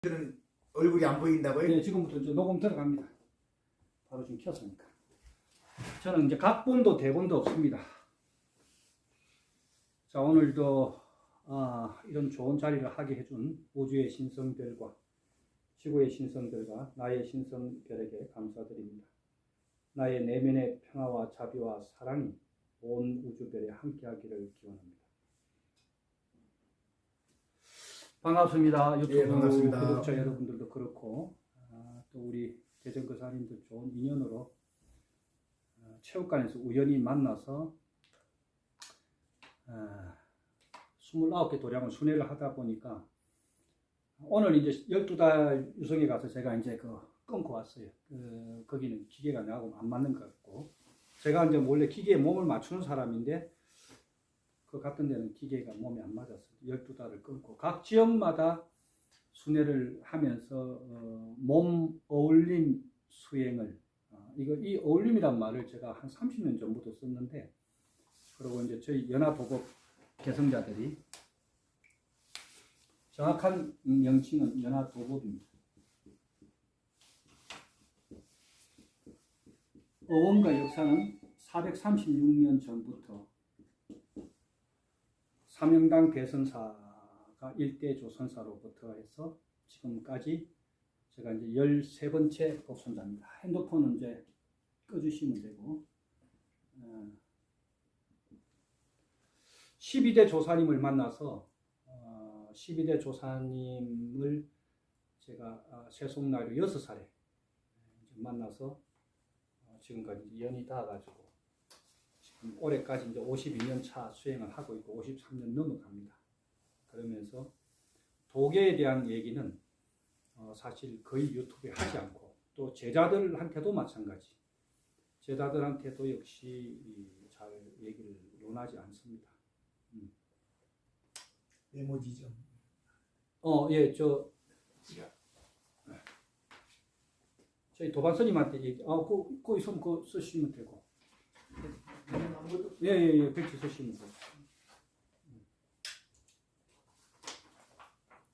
그런 얼굴이 안 보인다고요? 네, 지금부터 이제 녹음 들어갑니다. 바로 지금 켰으니까. 저는 이제 각본도 대본도 없습니다. 자, 오늘도 이런 좋은 자리를 하게 해준 우주의 신성별과 지구의 신성별과 나의 신성별에게 감사드립니다. 나의 내면의 평화와 자비와 사랑이 온 우주별에 함께하기를 기원합니다. 반갑습니다. 유튜브 예, 반갑습니다. 구독자 여러분들도 그렇고 또 우리 대전교사님들 좋은 인연으로 체육관에서 우연히 만나서 29개 도량을 순회를 하다 보니까 오늘 이제 12달 유성에 가서 제가 이제 끊고 왔어요. 거기는 기계가 나하고 안 맞는 것 같고, 제가 이제 원래 기계에 몸을 맞추는 사람인데 그 같은 데는 기계가 몸에 안 맞았어요. 12달을 끊고 각 지역마다 순회를 하면서 몸 어울림 수행을 이 어울림이란 말을 제가 한 30년 전부터 썼는데, 그리고 이제 저희 연합보급 개성자들이 정확한 명칭은 연합도법입니다. 어원과 역사는 436년 전부터 삼영당 대선사가 일대 조선사로부터 해서 지금까지 제가 이제 13번째 법선자입니다. 핸드폰은 이제 꺼주시면 되고, 12대 조사님을 만나서 12대 조사님을 제가 세속나이로 6살에 만나서 지금까지 연이 닿아가지고 지금 올해까지 이제 52년 차 수행을 하고 있고 53년 넘어갑니다. 그러면서 도계에 대한 얘기는 사실 거의 유튜브에 하지 않고, 또 제자들한테도 마찬가지, 제자들한테도 역시 잘 얘기를 논하지 않습니다. 메모지죠. 예, 저희 도반스님한테 얘기, 그거 있으면 그거 쓰시면 되고. 예, 그렇게 쓰시면 되고.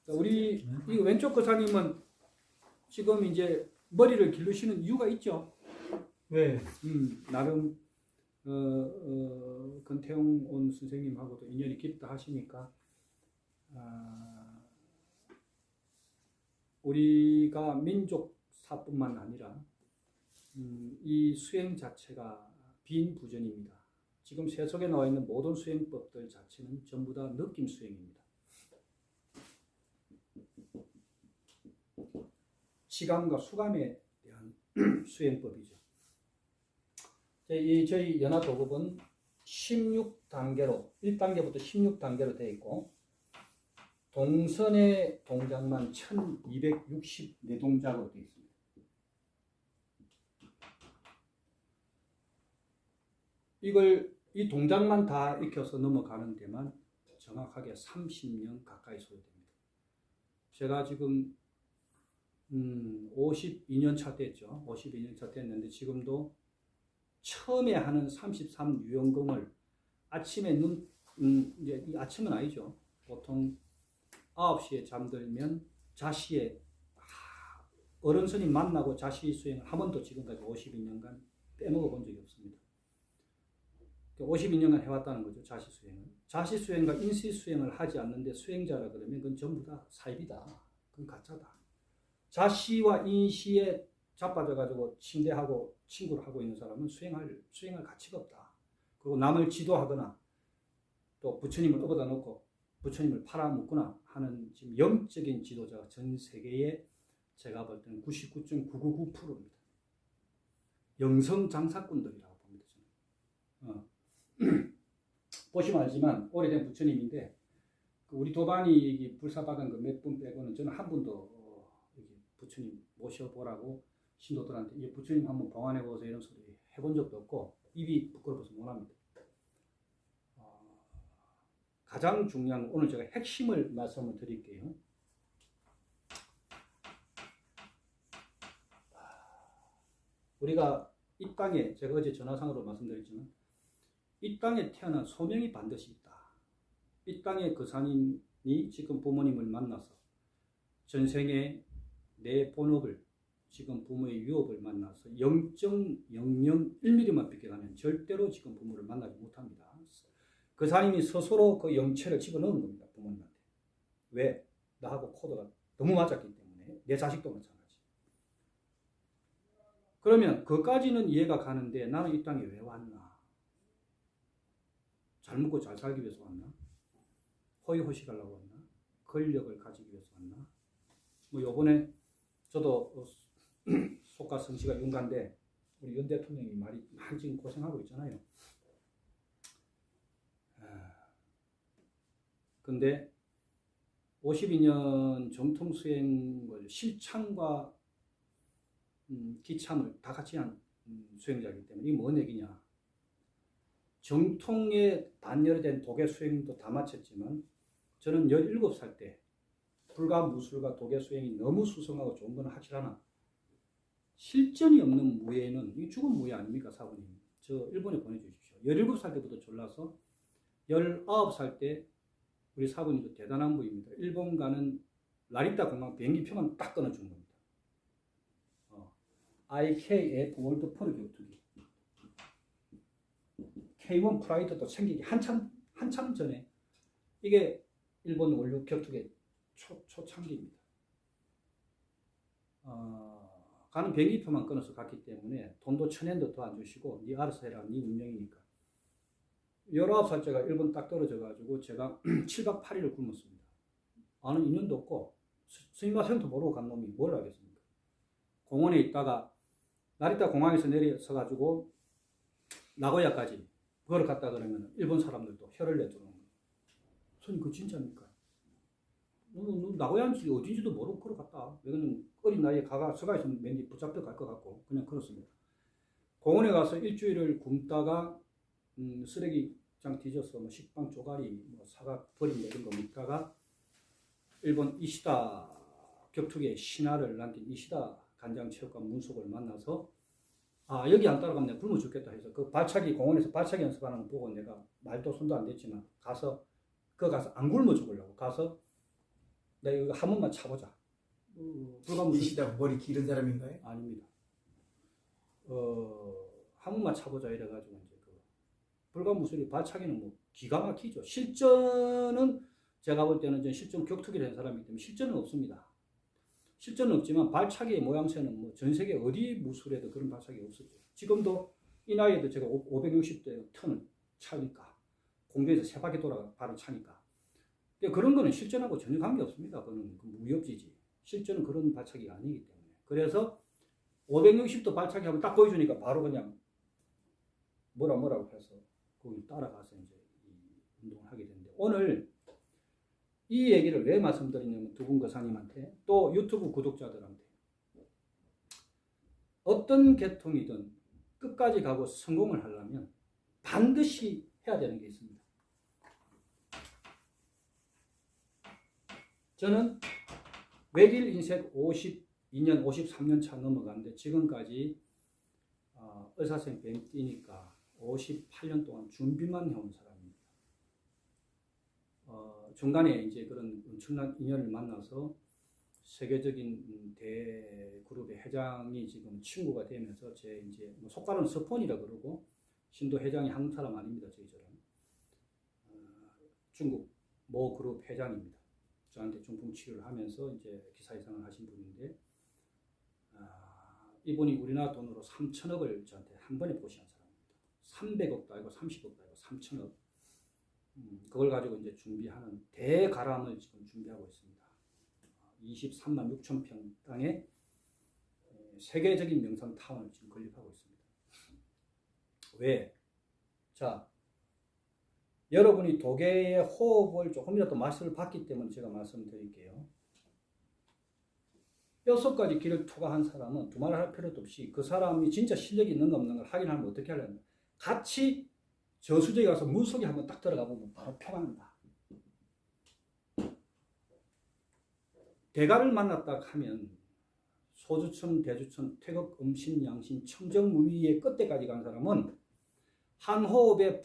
우리 이 왼쪽 거사님은 지금 이제 머리를 기르시는 이유가 있죠. 네. 나름 권태용 온 선생님하고도 인연이 깊다 하시니까 우리가 민족사뿐만 아니라 이 수행 자체가 빈부전입니다. 지금 세속에 나와 있는 모든 수행법들 자체는 전부 다 느낌 수행입니다. 시감과 수감에 대한 수행법이죠. 저희 연합도급은 16단계로 1단계부터 16단계로 되어 있고, 동선의 동작만 1264동작으로 되어 있습니다. 이 동작만 다 익혀서 넘어가는 데만 정확하게 30년 가까이 소요됩니다. 제가 지금 52년 차 됐죠. 52년 차 됐는데 지금도 처음에 하는 33 유연금을 아침에 이제 이 아침은 아니죠. 보통 9시에 잠들면 자시에 어른 스님 만나고 자시 수행을 한 번도 지금까지 52년간 빼먹어 본 적이 없습니다. 52년간 해왔다는 거죠. 자시 수행을. 자시 수행과 인시 수행을 하지 않는데 수행자라 그러면 그건 전부 다 사입이다. 그건 가짜다. 자시와 인시에 자빠져가지고 침대하고 친구를 하고 있는 사람은 수행할 가치가 없다. 그리고 남을 지도하거나 또 부처님을 업어다 놓고 부처님을 팔아먹거나 하는 지금 영적인 지도자가 전 세계에 제가 볼 때는 99.999%입니다. 영성 장사꾼들이라고 봅니다. 저는. 보시면 알지만 오래된 부처님인데 우리 도반이 불사박은 그 몇 분 빼고는 저는 한 분도 부처님 모셔보라고 신도들한테 이 부처님 한번 봉안해보세요 이런 소리 해본 적도 없고 입이 부끄러워서 못합니다. 가장 중요한 오늘 제가 핵심을 말씀을 드릴게요. 우리가 이 땅에, 제가 어제 전화상으로 말씀드렸지만 이 땅에 태어난 소명이 반드시 있다. 이 땅에 그 산인이 지금 부모님을 만나서 전생에 내 본업을 지금 부모의 유업을 만나서 0.001mm만 비껴가면 절대로 지금 부모를 만나지 못합니다. 그 사람이 스스로 그 영체를 집어넣은 겁니다. 부모님한테. 왜? 나하고 코드가 너무 맞았기 때문에. 내 자식도 마찬가지. 그러면 그까지는 이해가 가는데 나는 이 땅에 왜 왔나? 잘 먹고 잘 살기 위해서 왔나? 호의호식하려고 왔나? 권력을 가지기 위해서 왔나? 뭐 요번에 저도 속가 성씨가 윤가인데 우리 윤 대통령이 많이 지금 고생하고 있잖아요. 근데 52년 정통 수행을 실창과 기참을 다 같이 한 수행자이기 때문에 이게 뭔 얘기냐? 정통에 단열된 도계 수행도 다 마쳤지만 저는 17살 때 불가 무술과 도계 수행이 너무 수성하고 좋은 건 확실하나 실전이 없는 무예는 이 죽은 무예 아닙니까 사부님? 저 일본에 보내주십시오. 17살 때부터 졸라서 19살 때 우리 사부님도 대단한 분입니다. 일본 가는 나리타 공항 비행기표만 딱 끊어준 겁니다. IKF 월드 포르 격투기 K1 프라이드도 생기기 한참 전에 이게 일본 원류 격투기 초창기입니다. 가는 비행기표만 끊어서 갔기 때문에 돈도 1000엔도 더 안 주시고 니 알아서 해라 니 운명이니까 19살째가 일본 딱 떨어져가지고 제가 7박 8일을 굶었습니다. 아는 인연도 없고 스미마셍도 모르고 간 놈이 뭘 하겠습니까? 공원에 있다가 나리타 공항에서 내려서가지고 나고야까지 걸어갔다 그러면 일본 사람들도 혀를 내두르는 거예요. 선생님 그거 진짜입니까? 너 나고야인지 어딘지도 모르고 걸어갔다. 왜냐면 어린 나이에 서가 있으면 왠지 붙잡혀 갈 것 같고 그냥 걸었습니다. 공원에 가서 일주일을 굶다가 쓰레기장 뒤져서 뭐 식빵 조가리, 뭐 사과 버린 이런 거 먹다가 일본 이시다 격투기의 신화를 남긴 이시다 간장체육관 문속을 만나서 여기 안 따라가면 내가 굶어 죽겠다 해서 그 발차기 공원에서 발차기 연습하는 거 보고 내가 말도 손도 안 댔지만 가서 안 굶어 죽으려고 가서 내가 이거 한 번만 차보자. 이시다 머리 길은 사람인가요? 아닙니다. 한 번만 차보자 이래가지고 이제 불가무술이 발차기는 뭐 기가 막히죠. 실전은 제가 볼 때는 실전 격투기를 한 사람이기 때문에 실전은 없습니다. 실전은 없지만 발차기의 모양새는 뭐 전 세계 어디 무술에도 그런 발차기가 없었죠. 지금도 이 나이에도 제가 560대 턴을 차니까 공중에서 세 바퀴 돌아 발을 차니까 그런 거는 실전하고 전혀 관계없습니다. 그거는 무협지지. 실전은 그런 발차기가 아니기 때문에. 그래서 560도 발차기 하면 딱 보여주니까 바로 그냥 뭐라고 해서 거기 따라가서 이제 이 운동을 하게 되는데 오늘 이 얘기를 왜 말씀드리냐면 두 분 거사님한테 또 유튜브 구독자들한테 어떤 계통이든 끝까지 가고 성공을 하려면 반드시 해야 되는 게 있습니다. 저는 외길 인생 52년, 53년 차 넘어갔는데 지금까지 의사생 뱀 뛰니까 58년 동안 준비만 해온 사람입니다. 중간에 이제 그런 엄청난 인연을 만나서 세계적인 대그룹의 회장이 지금 친구가 되면서 제 이제 뭐 속가는 스폰이라 그러고 신도 회장이 한국 사람 아닙니다. 저희처럼 중국 모 그룹 회장입니다. 저한테 중풍 치료를 하면서 이제 기사회생을 하신 분인데 이분이 우리나라 돈으로 3천억을 저한테 한 번에 보시한 사람입니다. 300억도 아니고 30억도 아니고 3천억. 그걸 가지고 이제 준비하는 대가람을 지금 준비하고 있습니다. 23만 6천 평 땅에 세계적인 명산 타운을 지금 건립하고 있습니다. 왜? 자, 여러분이 도계의 호흡을 조금이라도 맛을 봤기 때문에 제가 말씀드릴게요. 6가지 길을 투과한 사람은 두말을 할 필요도 없이 그 사람이 진짜 실력이 있는가 없는 걸 확인하면 어떻게 하려면 같이 저수지에 가서 물속에 한번 딱 들어가 보면 바로 표갑니다. 대가를 만났다 하면 소주천, 대주천, 태극, 음신, 양신, 청정무위의 끝에까지 간 사람은 한 호흡에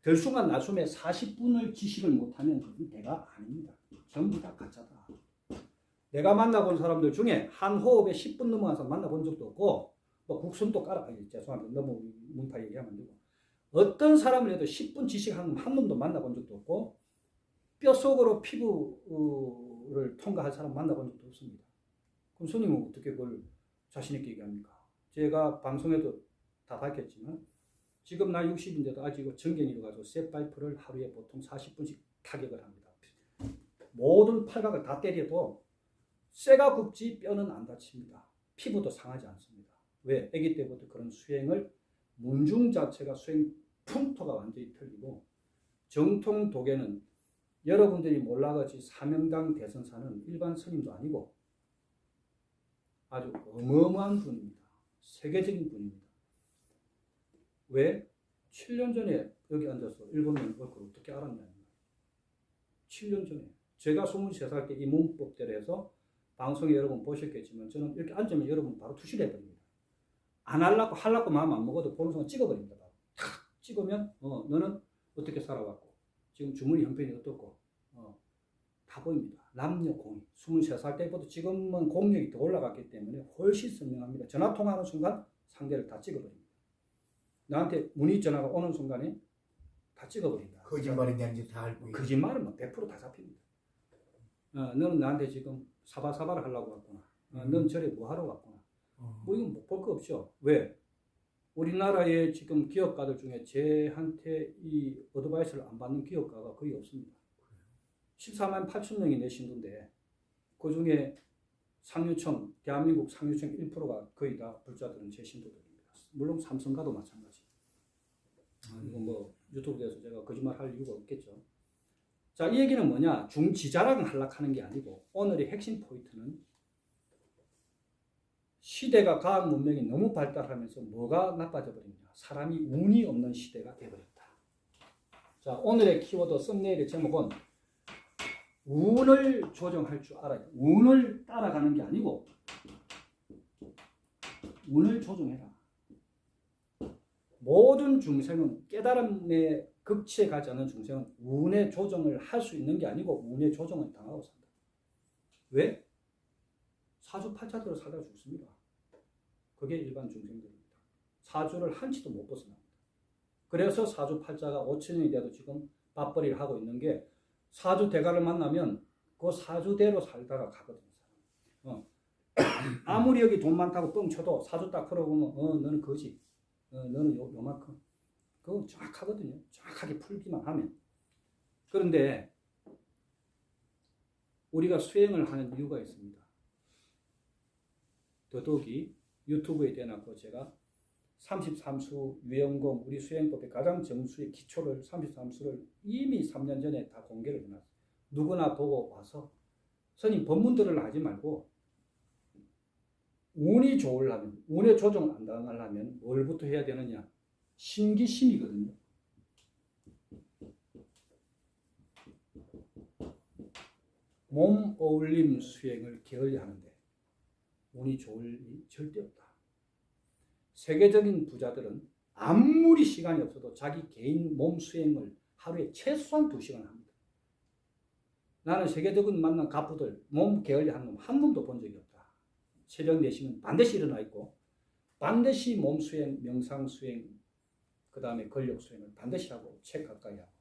들숨과 날숨에 40분을 지식을 못하면 그건 대가 아닙니다. 전부 다 가짜다. 내가 만나본 사람들 중에 한 호흡에 10분 넘어가서 만나본 적도 없고 뭐 국순도 죄송합니다. 너무 문파 얘기하면 안 되고 어떤 사람을 해도 10분 지식한 한 놈도 만나본 적도 없고 뼛속으로 피부를 통과할 사람 만나본 적도 없습니다. 그럼 스님은 어떻게 그걸 자신 있게 얘기합니까? 제가 방송에도 다 밝혔지만 지금 나 60인데도 아직 정경이로 가지고 쇠파이프를 하루에 보통 40분씩 타격을 합니다. 모든 팔각을 다 때려도 쇠가 굽지 뼈는 안 다칩니다. 피부도 상하지 않습니다. 왜? 아기 때부터 그런 수행을 문중 자체가 수행 풍토가 완전히 틀리고 정통 도계는 여러분들이 몰라가지 사명당 대선사는 일반 스님도 아니고 아주 어마어마한 분입니다. 세계적인 분입니다. 왜? 7년 전에 여기 앉아서 일본인 얼굴 어떻게 알았냐. 7년 전에 제가 23살 때 이 문법대로 해서 방송에 여러분 보셨겠지만 저는 이렇게 앉으면 여러분 바로 투시를 해버립니다. 안 하려고 마음 안 먹어도 보는 순간 찍어버립니다. 탁 찍으면 너는 어떻게 살아왔고 지금 주머니 형편이 어떻고 다 보입니다. 남녀 공이 23살 때보다 지금은 공력이 더 올라갔기 때문에 훨씬 선명합니다. 전화 통화하는 순간 상대를 다 찍어버립니다. 나한테 문의 전화가 오는 순간에 다 찍어버린다. 거짓말인지 아닌지 다 알고 있어요. 거짓말은 뭐 100% 다 잡힙니다. 너는 나한테 지금 사바사바를 하려고 왔구나. 넌 저래 뭐 하러 왔구나. 뭐 이건 못 볼 거 없죠. 왜? 우리나라의 지금 기업가들 중에 제한테 이 어드바이스를 안 받는 기업가가 거의 없습니다. 14만 8천 명이 내 신도인데 그 중에 상류층, 대한민국 상류층 1%가 거의 다 불자들은 제 신도들입니다. 물론 삼성가도 마찬가지. 이거 뭐 유튜브에서 제가 거짓말 할 이유가 없겠죠. 자, 이 얘기는 뭐냐? 중지자랑을 하락하는 게 아니고 오늘의 핵심 포인트는 시대가 과학 문명이 너무 발달하면서 뭐가 나빠져 버리냐? 사람이 운이 없는 시대가 되어버렸다. 자, 오늘의 키워드 썸네일의 제목은 운을 조정할 줄 알아야 돼. 운을 따라가는 게 아니고 운을 조정해라. 모든 중생은 깨달음의 극치에 가지 않은 중생은 운의 조정을 할 수 있는 게 아니고 운의 조정을 당하고 산다. 왜? 사주팔자대로 살다가 죽습니다. 그게 일반 중생들입니다. 사주를 한치도 못 벗어납니다. 그래서 사주팔자가 5천년이 돼도 지금 맞벌이를 하고 있는 게 사주 대가를 만나면 그 사주대로 살다가 가거든요. 아무리 여기 돈 많다고 뻥쳐도 사주 딱 풀어보면 너는 거지. 너는 요만큼. 그건 정확하거든요. 정확하게 풀기만 하면. 그런데 우리가 수행을 하는 이유가 있습니다. 더더욱이 유튜브에 대놓고 제가 33수 유형공 우리 수행법의 가장 정수의 기초를 33수를 이미 3년 전에 다 공개를 해놨어요. 누구나 보고 와서 스님 법문들을 하지 말고 운이 좋으려면 운의 조정 안 당하려면 뭘부터 해야 되느냐? 신기심이거든요. 몸 어울림 수행을 게을리하는데 운이 좋을 일이 절대 없다. 세계적인 부자들은 아무리 시간이 없어도 자기 개인 몸 수행을 하루에 최소한 2시간 합니다. 나는 세계적인 만난 갑부들 몸 게을리하는 놈 한 놈도 본 적이 없다. 새벽 4시는 반드시 일어나 있고 반드시 몸 수행, 명상 수행, 그 다음에 근력 수행을 반드시 하고 책 가까이 하고.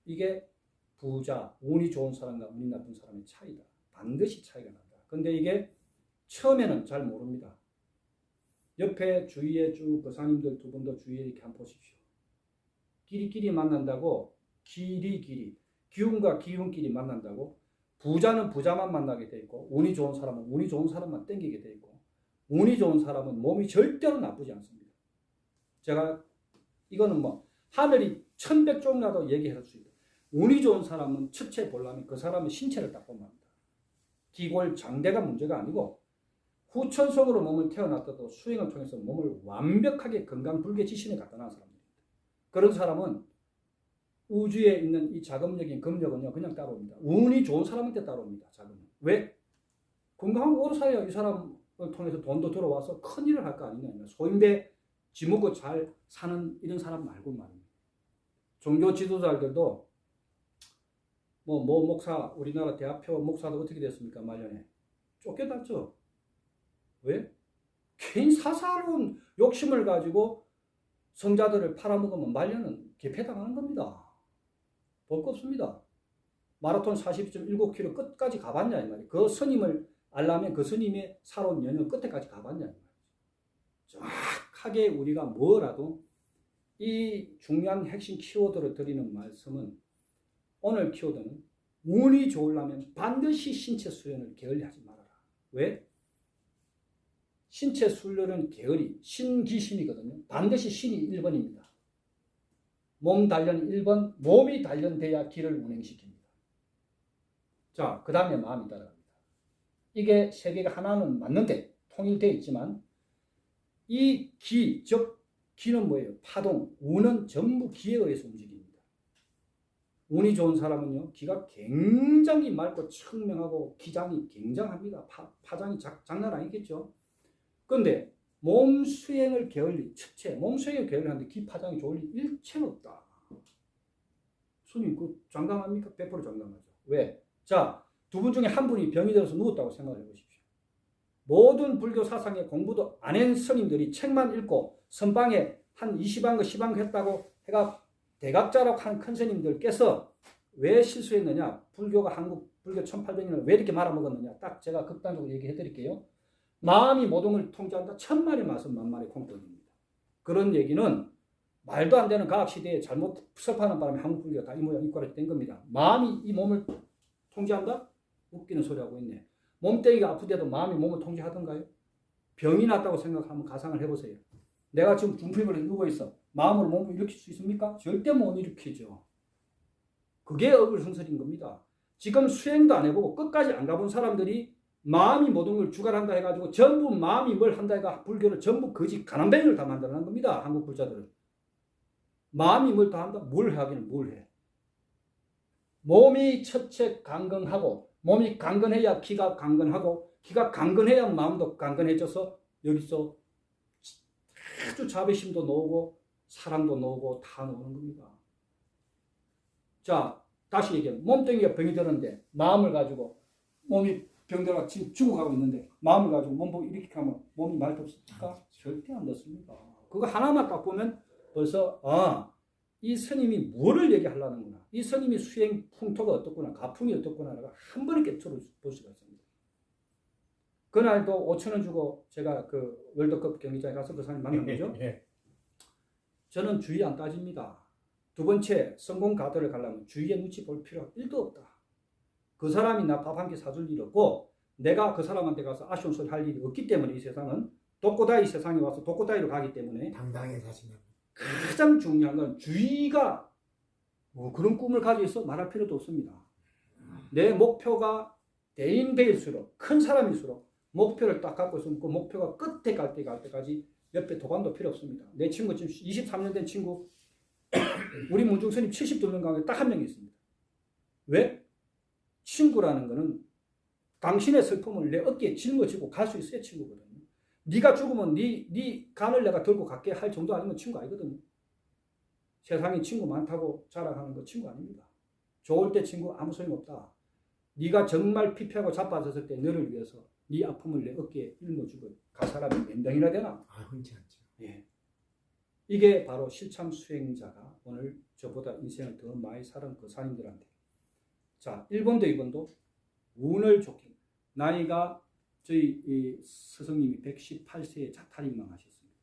이게 부자, 운이 좋은 사람과 운이 나쁜 사람의 차이다. 반드시 차이가 난다. 근데 이게 처음에는 잘 모릅니다. 옆에 주위에 쭉 거사님들 두 분도 주위에 이렇게 한번 보십시오. 끼리끼리 만난다고 기운과 기운끼리 만난다고 부자는 부자만 만나게 돼 있고 운이 좋은 사람은 운이 좋은 사람만 땡기게 돼 있고 운이 좋은 사람은 몸이 절대로 나쁘지 않습니다. 제가 이거는 뭐 하늘이 1100종나도 얘기할 수 있다. 운이 좋은 사람은 첫째 보려면 그 사람의 신체를 딱 보면 합니다. 기골 장대가 문제가 아니고 후천성으로 몸을 태어났다도 수행을 통해서 몸을 완벽하게 건강불개지신에 갖다 놓은 사람입니다. 그런 사람은 우주에 있는 이 자금력인 금력은요 그냥 따라옵니다. 운이 좋은 사람한테 따라옵니다. 자금은. 왜? 건강하고 오래 살아야 이 사람을 통해서 돈도 들어와서 큰일을 할 거 아니냐. 소인배 지먹고 잘 사는 이런 사람 말고 말입니다. 종교 지도자들도 뭐 목사, 우리나라 대학교 목사도 어떻게 됐습니까? 말년에 쫓겨났죠. 왜? 개인 사사로운 욕심을 가지고 성자들을 팔아먹으면 말년은 개폐당하는 겁니다. 볼 거 없습니다. 마라톤 42.19km 끝까지 가봤냐 이 말이에요. 그 스님을 알라면 그 스님의 살아온 연연 끝에까지 가봤냐 이 말이에요. 정확하게 우리가 뭐라도 이 중요한 핵심 키워드를 드리는 말씀은, 오늘 키워드는 운이 좋으려면 반드시 신체 수련을 게을리하지 말아라. 왜? 신체 수련은 게을리, 신기신이거든요. 반드시 신이 1번입니다. 몸 단련 1번, 몸이 단련돼야 기를 운행시킵니다. 자, 그 다음에 마음이 따라갑니다. 이게 세계가 하나는 맞는데 통일되어 있지만, 이 기, 즉 기는 뭐예요? 파동, 운은 전부 기에 의해서 움직입니다. 운이 좋은 사람은요, 기가 굉장히 맑고 청명하고 기장이 굉장합니다. 파장이 장난 아니겠죠? 그런데 몸 수행을 게을리, 첫째, 몸 수행을 게을리하는데 기 파장이 좋을 일 일체는 없다. 스님, 그 장담합니까? 100% 장담하죠. 왜? 자, 두 분 중에 한 분이 병이 들어서 누웠다고 생각을 해보십시오. 모든 불교 사상의 공부도 안 한 스님들이 책만 읽고 선방에 한 20한 거, 10한 거 했다고 해가 대각자라고 하는 큰 스님들께서 왜 실수했느냐? 불교가 한국 불교 1800년을 왜 이렇게 말아먹었느냐? 딱 제가 극단적으로 얘기해 드릴게요. 마음이 모든 걸 통제한다. 천만의 말씀 만만의 공덕입니다. 그런 얘기는 말도 안 되는 과학시대에 잘못 설파하는 바람에 한국 불교가 다 이 모양 이 꼴이 된 겁니다. 마음이 이 몸을 통제한다? 웃기는 소리 하고 있네. 몸뚱이가 아프대도 마음이 몸을 통제하던가요? 병이 났다고 생각하면 가상을 해보세요. 내가 지금 중풍으로 누워 있어. 마음으로 몸을 일으킬 수 있습니까? 절대 못 일으키죠. 그게 어불성설인 겁니다. 지금 수행도 안 해보고 끝까지 안 가본 사람들이 마음이 모든 걸 주관한다 해가지고 전부 마음이 뭘 한다 해가 불교를 전부 거짓 가난뱅이를 다 만들어낸 겁니다. 한국 불자들은. 마음이 뭘 다 한다? 뭘 하기는 뭘 해. 몸이 첫째 강건하고, 몸이 강건해야 기가 강건하고, 기가 강건해야 마음도 강건해져서 여기서 아주 자비심도 나오고 사랑도 나오고 다 나오는 겁니다. 자, 다시 얘기하면 몸뚱이가 병이 드는데 마음을 가지고, 몸이 병들어 지금 죽어가고 있는데 마음을 가지고 몸 보고 이렇게 하면 몸이 말도 없습니까? 절대 안 됐습니다. 그거 하나만 딱 보면 벌써 이 스님이 뭐를 얘기하려는구나, 이 스님이 수행 풍토가 어떻구나, 가풍이 어떻구나가 한 번에 깨트려 볼 수가 있습니다. 그날도 5,000원 주고 제가 그 월드컵 경기장에 가서 그 사람이 만난 거죠. 저는 주의 안 따집니다. 두 번째, 성공 가드를 가려면 주위에 눈치 볼 필요가 1도 없다. 그 사람이 나 밥 한 끼 사줄 일 없고 내가 그 사람한테 가서 아쉬운 소리 할 일이 없기 때문에 이 세상은 독고다이 세상에 와서 독고다이로 가기 때문에 당당히 사시면 가장 중요한 건 주의가 뭐 그런 꿈을 가지고 있어 말할 필요도 없습니다. 내 목표가 대인배일수록 큰 사람일수록 목표를 딱 갖고 있으면 그 목표가 끝에 갈 때까지 옆에 도관도 필요 없습니다. 내 친구 지금 23년 된 친구 우리 문중스님 72명 가운데 딱 한 명이 있습니다. 왜? 친구라는 거는 당신의 슬픔을 내 어깨에 짊어지고 갈 수 있어야 친구거든요. 네가 죽으면 네 간을 내가 들고 갈게 할 정도 아니면 친구 아니거든요. 세상에 친구 많다고 자랑하는 거 친구 아닙니다. 좋을 때 친구 아무 소용없다. 네가 정말 피폐하고 자빠졌을 때 너를 위해서 네 아픔을 내 어깨에 짊어지고 갈 사람이 몇 명이나 되나? 흔치 않죠. 예. 이게 바로 실참 수행자가 오늘 저보다 인생을 더 많이 살은 그 사람들한테. 자, 1번도 2번도 운을 좋게. 나이가 저희 이 스승님이 118세에 자탈인망하셨습니다.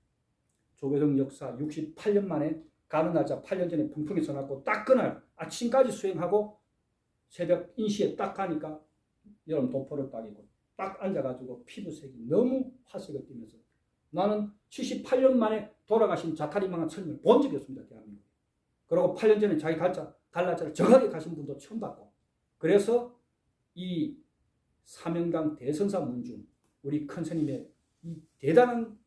조계종 역사 68년 만에 가는 날짜 8년 전에 풍풍이 써놨고 딱 그날 아침까지 수행하고 새벽 인시에 딱 가니까 여름 도포를 딱이고 딱 앉아가지고 피부색이 너무 화색을 띠면서 나는 78년 만에 돌아가신 자탈인망한 스님을 본 적이 없습니다. 대한민국에. 그리고 8년 전에 자기 갈날짜를 정확하게 가신 분도 처음 봤고 그래서 이 사명당 대선사 문중 우리 큰 스님의 이 대단한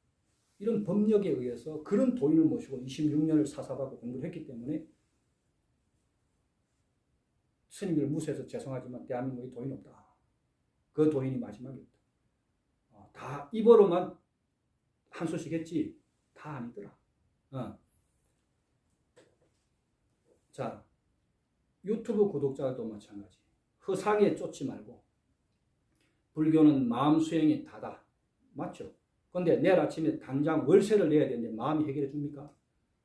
이런 법력에 의해서 그런 도인을 모시고 26년을 사사받고 공부를 했기 때문에 스님들을 무시해서 죄송하지만 대한민국에 도인 없다. 그 도인이 마지막이었다. 다 입으로만 한 수씩 했지 다 아니더라. 자, 유튜브 구독자도 마찬가지. 허상에 쫓지 말고 불교는 마음 수행이 다다. 맞죠? 근데 내일 아침에 당장 월세를 내야 되는데 마음이 해결해 줍니까?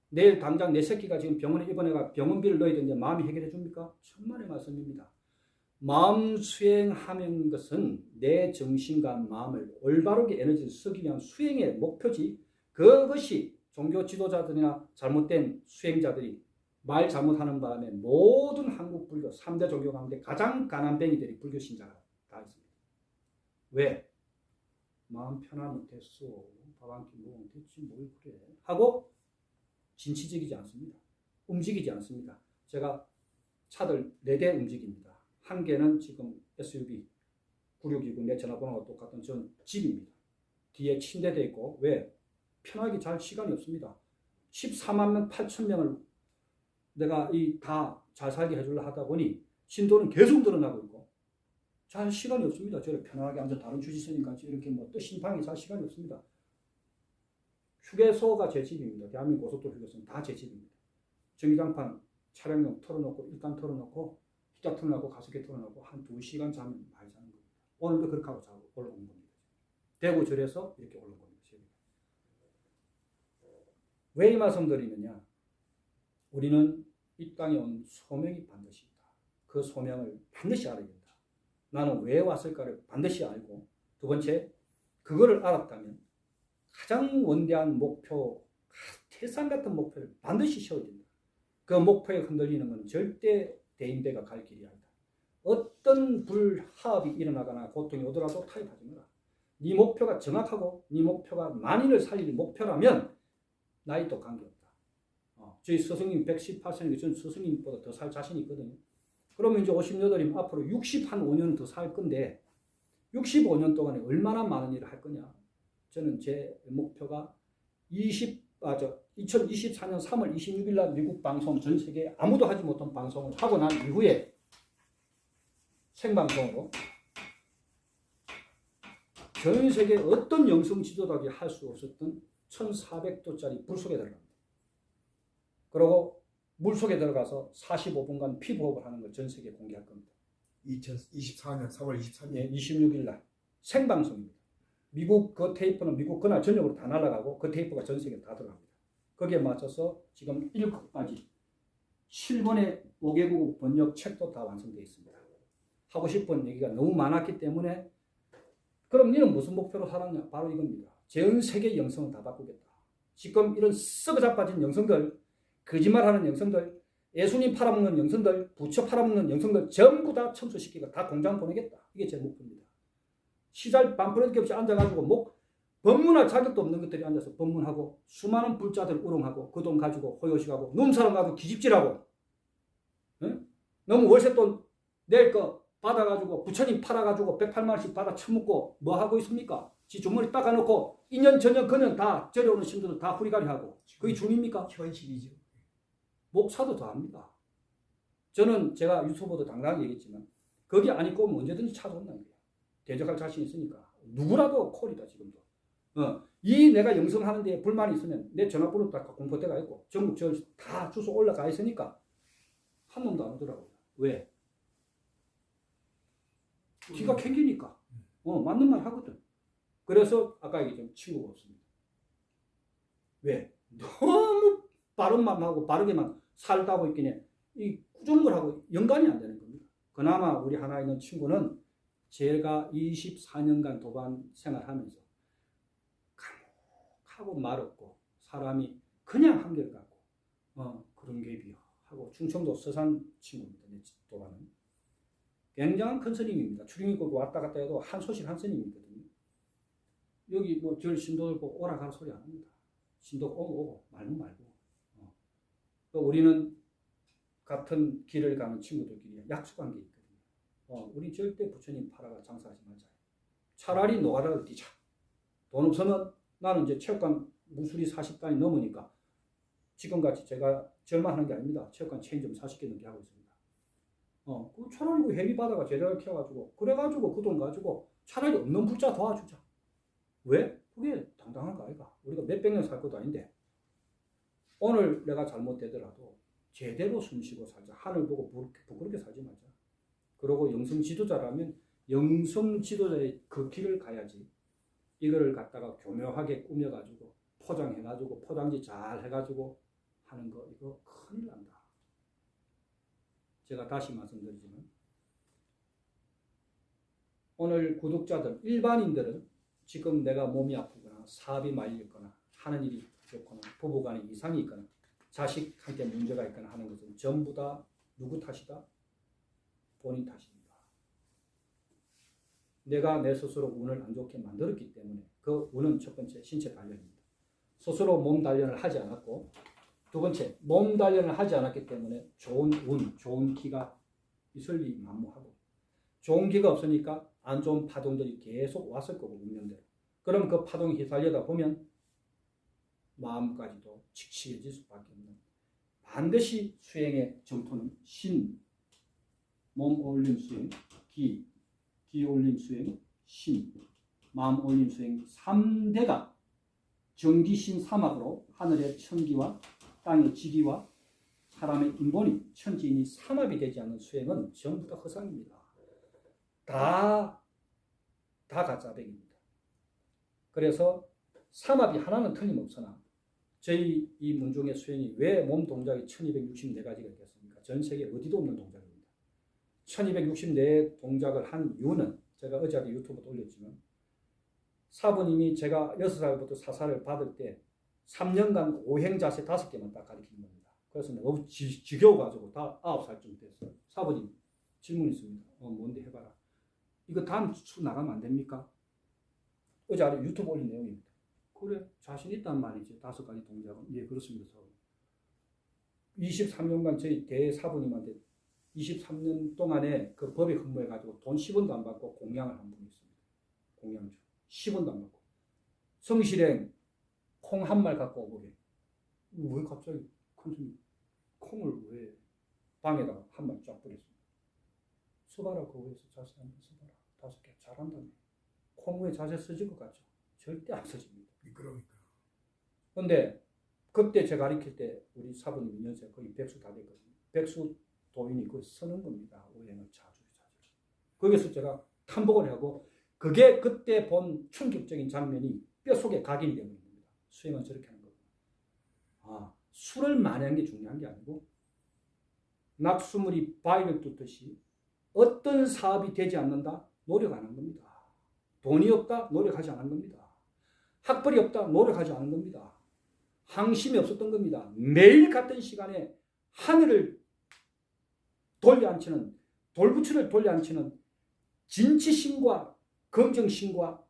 내일 당장 내 새끼가 지금 병원에 입원해가 병원비를 넣어야 되는데 마음이 해결해 줍니까? 천만의 말씀입니다. 마음 수행하는 것은 내 정신과 마음을 올바르게 에너지를 쓰기 위한 수행의 목표지, 그것이 종교 지도자들이나 잘못된 수행자들이 말 잘못하는 바람에 모든 한국 불교 3대 종교 가운데 가장 가난뱅이들이 불교 신자가 다 있습니다. 왜? 마음 편하면 됐어. 밥 한 끼 먹으면 됐지 뭘 그래 하고 진취적이지 않습니다. 움직이지 않습니다. 제가 차들 4대 움직입니다. 한 개는 지금 SUV 9620 내 전화번호가 똑같은 전 집입니다. 뒤에 침대도 있고. 왜? 편하게 잘 시간이 없습니다. 14만 8천 명을 내가 다 잘 살게 해주려 하다 보니 신도는 계속 늘어나고 있고 잘 시간이 없습니다. 저를 편안하게 앉아 다른 주지선님 이렇게 또 심판이 잘 시간이 없습니다. 휴게소가 제 집입니다. 대한민국 고속도로 휴게소는 다 제 집입니다. 전기장판 차량용 털어놓고 일단 털어놓고 히터 털어놓고 가습기 털어놓고 한 2시간 자면 많이 자는 겁니다. 오늘도 그렇게 하고 자고 올라온 겁니다. 대구절에서 이렇게 올라온 겁니다. 왜 이 말씀 드리느냐? 우리는 이 땅에 온 소명이 반드시 있다. 그 소명을 반드시 알아야 된다. 나는 왜 왔을까를 반드시 알고, 두 번째, 그거를 알았다면 가장 원대한 목표, 태산 같은 목표를 반드시 세워야 된다. 그 목표에 흔들리는 것은 절대 대인배가 갈 길이 아니다. 어떤 불합이 일어나거나 고통이 오더라도 타협하지 마라. 네 목표가 정확하고 네 목표가 만인을 살릴 목표라면 나이도 관계없다. 저희 스승님 118세니까 저는 스승님보다 더 살 자신이 있거든요. 그러면 이제 58이면 앞으로 65년 더 살 건데 65년 동안에 얼마나 많은 일을 할 거냐. 저는 제 목표가 2024년 3월 26일 날 미국 방송, 전 세계 아무도 하지 못한 방송을 하고 난 이후에 생방송으로 전 세계 어떤 영성 지도자들이 할 수 없었던 1400도짜리 불속에 들어갑니다. 그리고 물속에 들어가서 45분간 피부호흡을 하는 걸 전 세계에 공개할 겁니다. 2024년 3월 23일. 네, 26일 날 생방송입니다. 미국 그 테이프는 미국 그날 전역으로 다 날아가고 그 테이프가 전 세계에 다 들어갑니다. 거기에 맞춰서 지금 1급까지 7권의 5개국 번역 책도 다 완성되어 있습니다. 하고 싶은 얘기가 너무 많았기 때문에 그럼 너는 무슨 목표로 살았냐? 바로 이겁니다. 전 세계 영성을 다 바꾸겠다. 지금 이런 썩어 자빠진 영성들, 거짓말하는 영성들, 예수님 팔아먹는 영성들, 부처 팔아먹는 영성들 전부 다 청소시키고 다 공장 보내겠다. 이게 제 목표입니다. 시절 반프레드 없이 앉아가지고 법문할 자격도 없는 것들이 앉아서 법문하고 수많은 불자들 우롱하고 그 돈 가지고 호요식하고 놈사람 가지고 기집질하고, 응? 너무 월세돈 낼 거 받아가지고 부처님 팔아가지고 108만 원씩 받아 처먹고 뭐 하고 있습니까? 지 주머니 닦아놓고 2년 전년 그년 다 저려오는 신도들 다 후리가리하고 그게 중입니까? 현실이죠. 목사도 더 합니다. 저는 제가 유튜버도 당당하게 얘기했지만 거기 안 입고 오면 언제든지 찾아온다는 거예요. 대적할 자신 있으니까. 누구라도 콜이다 지금도. 이 내가 영성하는 데 불만이 있으면 내 전화번호 다 공포대가 있고 전국 다 주소 올라가 있으니까 한 놈도 안 오더라고요. 왜? 기가 캥기니까. 맞는 말 하거든. 그래서 아까 얘기했지만 친구가 없습니다. 왜? 너무 바른 마음하고 바르게만 살다고 있기에 이 꾸준물하고 연관이 안 되는 겁니다. 그나마 우리 하나 있는 친구는 제가 24년간 도반 생활하면서 감옥하고 말 없고 사람이 그냥 한결같고 그런 갭이요 하고 충청도 서산 친구입니다. 도반은 굉장한 큰 스님입니다. 출입국 왔다 갔다 해도 한 소식 한 스님이거든요. 여기 절 신도들 보고 오라 가라 소리 안 합니다. 신도 오고 말고 말고. 우리는 같은 길을 가는 친구들끼리 약속한 게 있거든요. 우리 절대 부처님 팔아가 장사하지 말자. 차라리 노가다를 뛰자. 돈 없으면 나는 이제 체육관 무술이 40단이 넘으니까 지금같이 제가 절만 하는 게 아닙니다. 체육관 체인점 40개 넘게 하고 있습니다. 그 차라리 그 회비 받아가 제대로 키워가지고 그래가지고 그 돈 가지고 차라리 없는 불자 도와주자. 왜? 그게 당당한 거 아이가. 우리가 몇백 년 살 것도 아닌데 오늘 내가 잘못되더라도 제대로 숨쉬고 살자. 하늘 보고 부끄럽게 살지 말자. 그리고 영성 지도자라면 영성 지도자의 그 길을 가야지. 이거를 갖다가 교묘하게 꾸며가지고 포장해가지고 포장지 잘 해가지고 하는 거 이거 큰일 난다. 제가 다시 말씀드리지만 오늘 구독자들 일반인들은 지금 내가 몸이 아프거나 사업이 말리거나 하는 일이 좋거나 부부간에 이상이 있거나 자식한테 문제가 있거나 하는 것은 전부 다 누구 탓이다? 본인 탓입니다. 내가 내 스스로 운을 안 좋게 만들었기 때문에 그 운은 첫 번째 신체 단련입니다. 스스로 몸 단련을 하지 않았고 두 번째 몸 단련을 하지 않았기 때문에 좋은 운, 좋은 기가 있을 리 만무하고 좋은 기가 없으니까 안 좋은 파동들이 계속 왔을 거고 운명대로. 그럼 그 파동이 휘날려다 보면 마음까지도 칙칙해질 수밖에 없는 반드시 수행의 정토는 신, 몸 올림 수행, 기 올림 수행, 신, 마음 올림 수행 3대가 정기신 삼합으로 하늘의 천기와 땅의 지기와 사람의 인본이 천지인이 삼합이 되지 않는 수행은 전부 다 허상입니다. 다 가짜백입니다. 그래서 삼합이 하나는 틀림없으나 저희 이 문중의 수행이 왜 몸 동작이 1264가지가 있겠습니까? 전 세계 어디도 없는 동작입니다. 1264 동작을 한 이유는 제가 어제도 유튜브에 올렸지만 사부님이 제가 6살부터 사사를 받을 때 3년간 오행 자세 5개만 딱 가르치는 겁니다. 그래서 너무 지겨워가지고 다 9살쯤 됐어요. 사부님 질문 있습니다. 뭔데 해봐라. 이거 다음 주 나가면 안 됩니까? 어제 유튜브 올린 내용입니다. 그래 자신 있단 말이지. 5가지 동작은. 예 그렇습니다. 23년간 저희 대사부님한테 23년 동안에 그 법에 근무해가지고 돈 10원도 안 받고 공양을 한 분이 있습니다. 공양주 10원도 안 받고 성실행 콩 한 말 갖고 오게. 왜 갑자기 콩을 왜 방에다가 한 말 쫙 뿌렸습니다. 써봐라 그 위에서 자세 한번 써봐라. 5개 잘한다네. 콩 위에 자세 써질 것 같죠? 절대 안 써집니다. 미끄러우니까. 근데 그때 제가 가르칠 때 우리 사부님 연세 거의 백수 다 됐거든요. 백수 도인이 그걸 쓰는 겁니다. 오행을 자주. 거기서 제가 탐복을 하고 그게 그때 본 충격적인 장면이 뼛속에 각인이 되는 겁니다. 수행은 저렇게 하는 거구나. 술을 많이 하는 게 중요한 게 아니고 낙수물이 바위를 뚫듯이 어떤 사업이 되지 않는다? 노력 안 하는 겁니다. 돈이 없다? 노력하지 않은 겁니다. 학벌이 없다? 노력하지 않은 겁니다. 항심이 없었던 겁니다. 매일 같은 시간에 하늘을 돌려앉히는 돌부처를 돌려앉히는 진치심과 긍정심과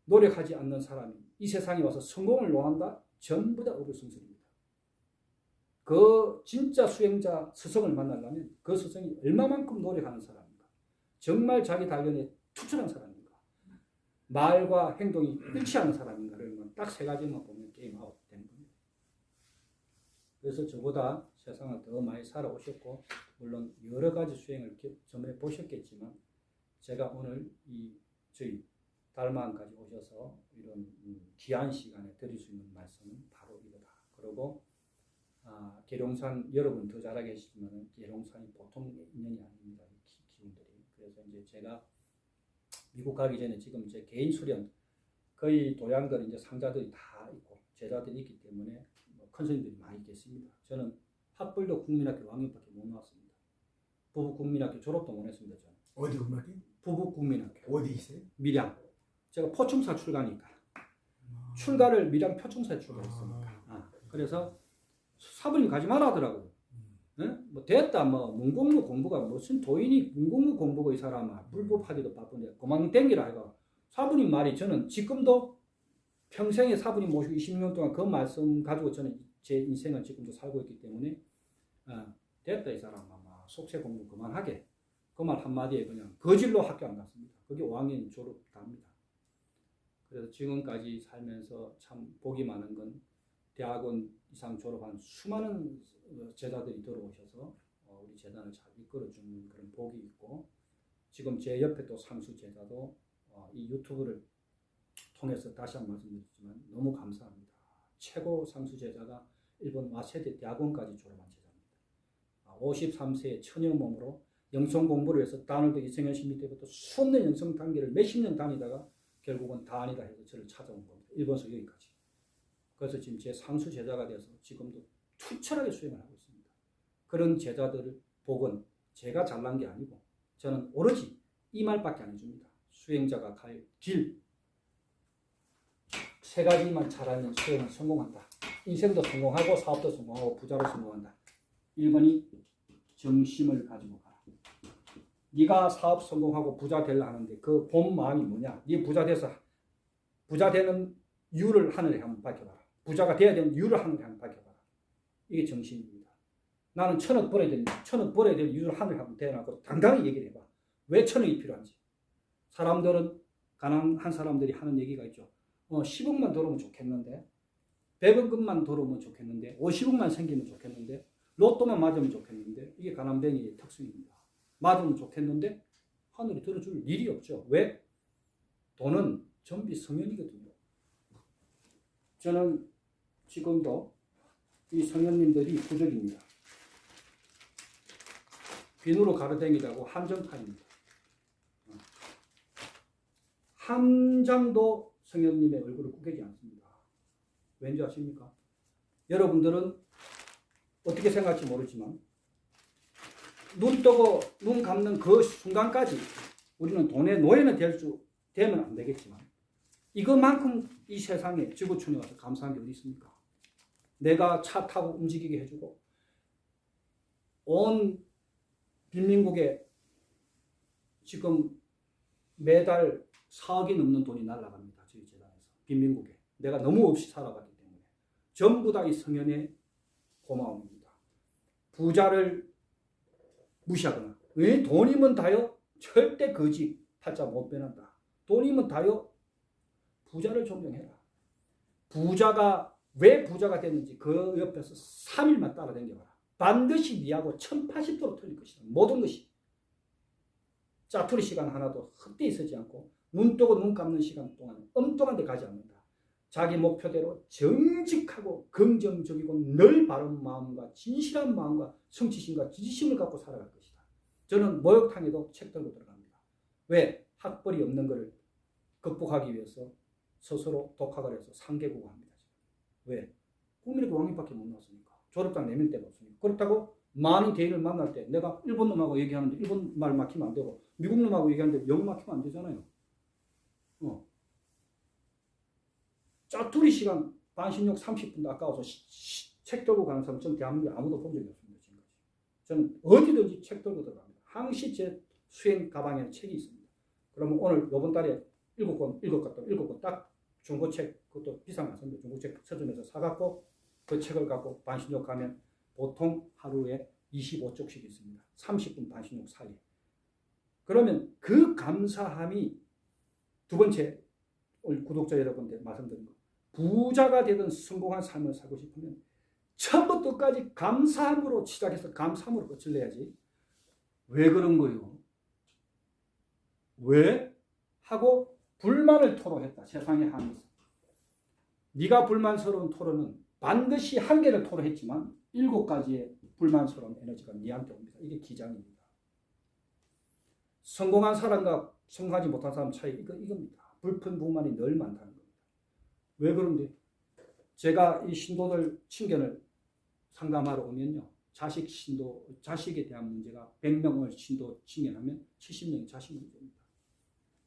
노력하지 않는 사람이 이 세상에 와서 성공을 원한다? 전부 다 어불성설입니다. 그 진짜 수행자 스승을 만나려면 그 스승이 얼마만큼 노력하는 사람인가? 정말 자기 단련에 투철한 사람인가? 말과 행동이 일치하는 사람인가를 딱 3가지만 보면 게임 아웃 되는 겁니다. 그래서 저보다 세상을 더 많이 살아오셨고 물론 여러 가지 수행을 점해 보셨겠지만 제가 오늘 저희 달마음까지 오셔서 이런 귀한 시간에 드릴 수 있는 말씀은 바로 이거다. 그리고 계룡산 여러분 더 잘 알겠지만 계룡산이 보통 인연이 아닙니다. 기운들이. 그래서 이제 제가 미국 가기 전에 지금 제 개인 수련 거의 도량들 이제 상자들이 다 있고 제자들이 있기 때문에 큰 스님들이 많이 계십니다. 저는 학벌도 국민학교 왕년밖에 못 나왔습니다. 부부 국민학교 졸업도 못 했습니다. 저는. 어디 국민학교? 부부 국민학교. 어디 있어요? 밀양. 제가 포충사 출가니까. 출가를 밀양 표충사에 출가했습니다. 그래서 사부님 가지 마라 하더라고요. 뭐 됐다 문공무 공부가 무슨 도인이 문공무 공부가 이 사람아 불법하기도 바쁜데 그만 땡기라 해가 사부님 말이 저는 지금도 평생에 사부님 모시고 20년 동안 그 말씀 가지고 저는 제 인생을 지금도 살고 있기 때문에 됐다 이 사람아 속세 공부 그만하게 그 말 한마디에 그냥 거질로 학교 안 갔습니다. 그게 5학년 졸업 답니다. 그래서 지금까지 살면서 참 복이 많은 건 대학원 이상 졸업한 수많은 제자들이 들어오셔서 우리 재단을 잘 이끌어주는 그런 복이 있고 지금 제 옆에 또 상수 제자도 이 유튜브를 통해서 다시 한번 말씀드리지만 너무 감사합니다. 최고 상수 제자가 일본 와세대 대학원까지 졸업한 제자입니다. 53세의 처녀 몸으로 영성 공부를 해서 다운로드 이승현 씨 밑에부터 수없는 영성 단계를 몇십 년 다니다가 결국은 다 아니다 해서 저를 찾아온 겁니다. 일본서 여기까지. 그래서 지금 제 상수 제자가 돼서 지금도 투철하게 수행을 하고 있습니다. 그런 제자들을 복은 제가 잘난 게 아니고 저는 오로지 이 말밖에 안 해줍니다. 수행자가 갈 길 세 가지만 잘하면 수행은 성공한다. 인생도 성공하고 사업도 성공하고 부자로 성공한다. 1번이 정심을 가지고 가라. 네가 사업 성공하고 부자 되려 하는데 그 본 마음이 뭐냐? 네 부자 돼서 부자 되는 이유를 하늘에 한번 밝혀봐라. 부자가 돼야 되는 이유를 하늘에 한번 밝혀봐라. 이게 정심입니다. 나는 1,000억 벌어야 됩니다. 1,000억 벌어야 될 이유를 하늘에 한번 대놔서 당당히 얘기를 해봐. 왜 1,000억이 필요한지. 사람들은 가난한 사람들이 하는 얘기가 있죠. 10억만 들어오면 좋겠는데 100억만 들어오면 좋겠는데 50억만 생기면 좋겠는데 로또만 맞으면 좋겠는데 이게 가난뱅이의 특성입니다. 맞으면 좋겠는데 하늘이 들어줄 일이 없죠. 왜? 돈은 전비 성현이거든요. 저는 지금도 이 성현님들이 부적입니다. 비누로 가로댕이라고 한정판입니다. 한 장도 성현님의 얼굴을 꾸기지 않습니다. 왠지 아십니까? 여러분들은 어떻게 생각할지 모르지만 눈 뜨고 눈 감는 그 순간까지 우리는 돈의 노예는 되면 안 되겠지만 이것만큼 이 세상에 지구촌에 와서 감사한 게 어디 있습니까? 내가 차 타고 움직이게 해주고 온 빈민국에 지금 매달 4억이 넘는 돈이 날아갑니다. 저희 재단에서. 빈민국에. 내가 너무 없이 살아갔기 때문에. 전부 다 이 성현의 고마움입니다. 부자를 무시하거나 돈이면 다요? 절대 거지 팔자 못 변한다. 돈이면 다요? 부자를 존경해라. 부자가 왜 부자가 됐는지 그 옆에서 3일만 따라다녀봐라. 반드시 니하고 1080도로 틀릴 것이다. 모든 것이. 짜투리 시간 하나도 헛되이 쓰지 않고 눈 뜨고 눈 감는 시간 동안 엉뚱한 데 가지 않는다. 자기 목표대로 정직하고 긍정적이고 늘 바른 마음과 진실한 마음과 성취심과 지지심을 갖고 살아갈 것이다. 저는 목욕탕에도 책 들고 들어갑니다. 왜? 학벌이 없는 것을 극복하기 위해서 스스로 독학을 해서 상계국어 합니다. 왜? 국민학교 왕립밖에 못 나왔으니까. 졸업장 내밀 데가 없으니까. 그렇다고 많은 대인을 만날 때 내가 일본 놈하고 얘기하는데 일본 말 막히면 안 되고 미국 놈하고 얘기하는데 영어 막히면 안 되잖아요. 짜투리 시간 반신욕 30분도 아까워서 책 들고 가는 사람 전 대한민국에 아무도 본 적이 없습니다. 지금까지. 저는 어디든지 책 들고 들어갑니다. 항시 제 수행 가방에는 책이 있습니다. 그러면 오늘 이번 달에 7권 읽었거든. 7권 딱 중고책 그것도 비싼 거 같습니다. 중고책 서점에서 사갖고 그 책을 갖고 반신욕 가면 보통 하루에 25쪽씩 있습니다. 30분 반신욕 사이에. 그러면 그 감사함이 두 번째 우리 구독자 여러분들 말씀드린 거. 부자가 되든 성공한 삶을 살고 싶으면 처음부터 끝까지 감사함으로 시작해서 감사함으로 끝을 내야지. 왜 그런 거요? 왜? 하고 불만을 토로했다. 세상에 한해서. 네가 불만스러운 토로는 반드시 한 개를 토로했지만 7가지의 불만스러운 에너지가 네한테 옵니다. 이게 기장입니다. 성공한 사람과 성공하지 못한 사람 차이 이겁니다. 불평불만이 늘 많다는 겁니다. 왜 그런데? 제가 이 신도들 친견을 상담하러 오면요. 자식에 대한 문제가 100명을 신도 친견하면 70명이 자식 문제입니다.